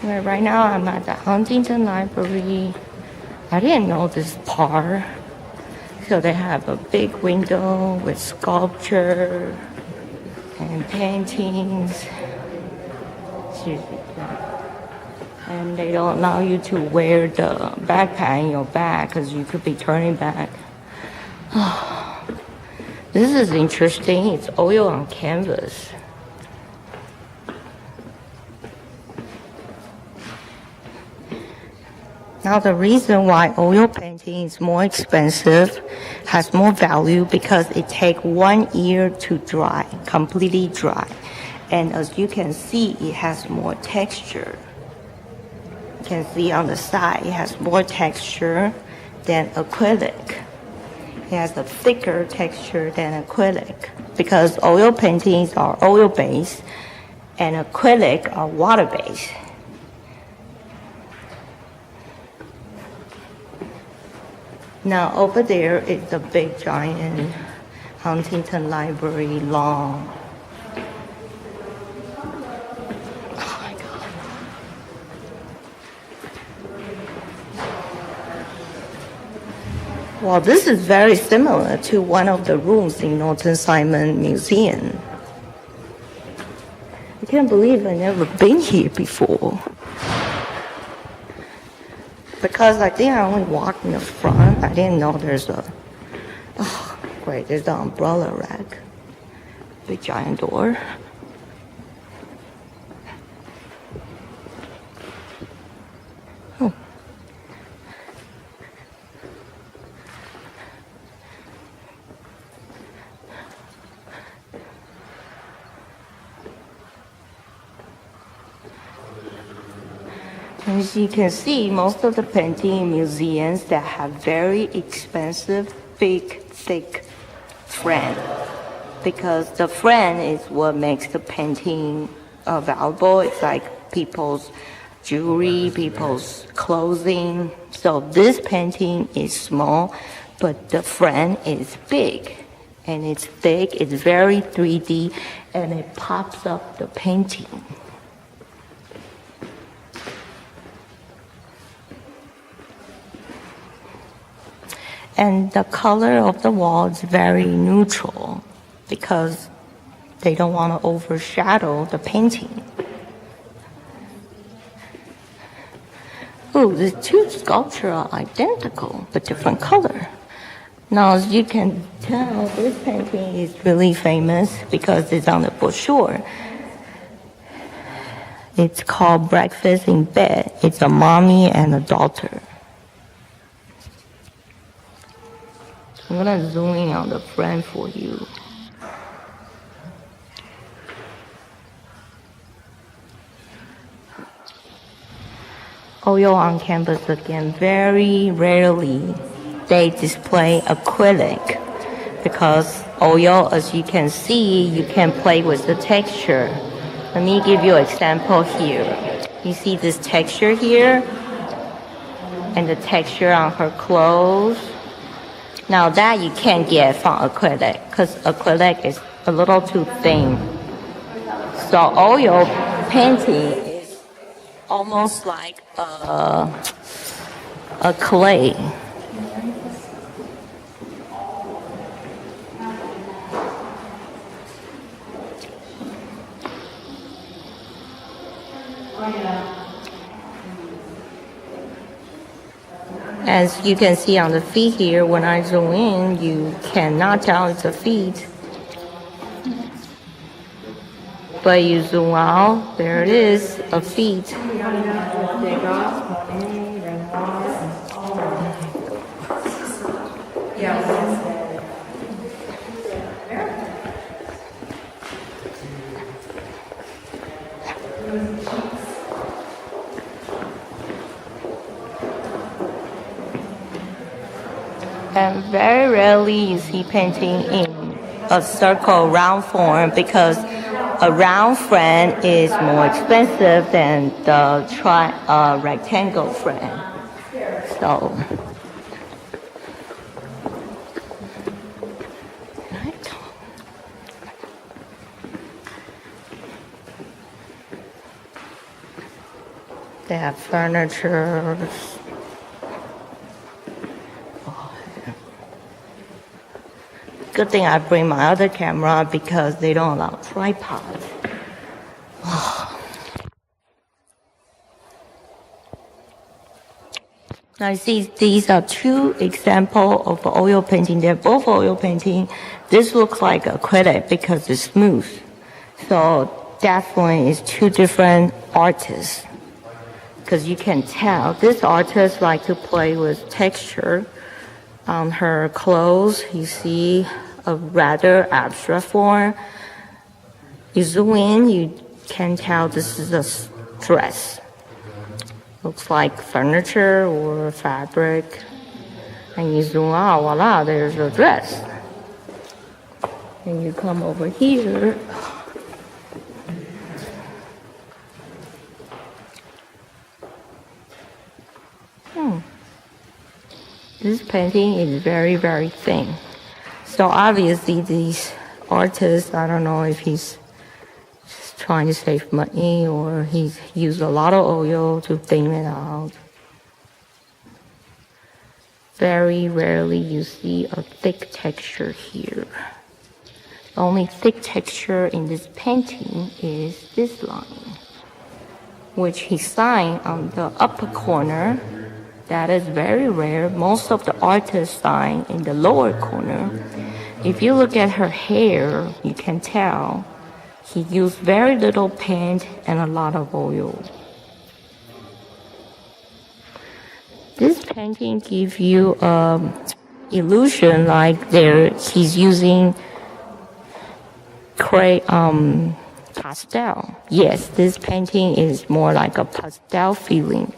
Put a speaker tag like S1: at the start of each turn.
S1: Right now I'm at the Huntington Library. I didn't know this part. So they have a big window with sculpture and paintings. And they don't allow you to wear the backpack in your bag because you could be turning back. This is interesting. It's oil on canvas. Now the reason why oil painting is more expensive, has more value, because it takes 1 year to dry, completely dry. And as you can see, it has more texture. You can see on the side, it has more texture than acrylic. It has a thicker texture than acrylic because oil paintings are oil-based and acrylic are water-based. Now over there is the big giant Huntington Library lawn. Oh my God. Well, this is very similar to one of the rooms in Norton Simon Museum. I can't believe I've never been here before. Because I think I only walked in the front. I didn't know there's a... Oh, great, there's the umbrella rack. Big giant door. Oh. As you can see, most of the painting in museums that have very expensive, big, thick frame. Because the frame is what makes the painting valuable. It's like people's jewelry, people's clothing. So this painting is small, but the frame is big. And it's thick, it's very 3D, and it pops up the painting. And the color of the wall is very neutral because they don't want to overshadow the painting. Oh, the two sculptures are identical but different color. Now, as you can tell, this painting is really famous because it's on the brochure. It's called Breakfast in Bed. It's a mommy and a daughter. I'm gonna zoom in on the frame for you. Oil on canvas again. Very rarely they display acrylic because oil, as you can see, you can play with the texture. Let me give you an example here. You see this texture here and the texture on her clothes. Now that you can't get from acrylic because acrylic is a little too thin. So oil painting is almost like a clay. As you can see on the feet here, when I zoom in, you cannot tell it's a feet. But you zoom out, there it is, a feet. And very rarely you see painting in a circle round form because a round frame is more expensive than the rectangle frame. So, They have furniture. Good thing I bring my other camera because they don't allow tripods. Now you see, these are two examples of oil painting. They're both oil painting. This looks like acrylic because it's smooth. So definitely it's two different artists. Because you can tell this artist like to play with texture on her clothes. You see a rather abstract form. You zoom in, you can tell this is a dress. Looks like furniture or fabric. And you zoom out, voila, there's a dress. And you come over here. This painting is very, very thin. So obviously these artists, I don't know if he's just trying to save money or he's used a lot of oil to thin it out. Very rarely you see a thick texture here. The only thick texture in this painting is this line, which he signed on the upper corner. That is very rare. Most of the artists sign in the lower corner. If you look at her hair, you can tell he used very little paint and a lot of oil. This painting gives you illusion like he's using pastel. Yes, this painting is more like a pastel feeling.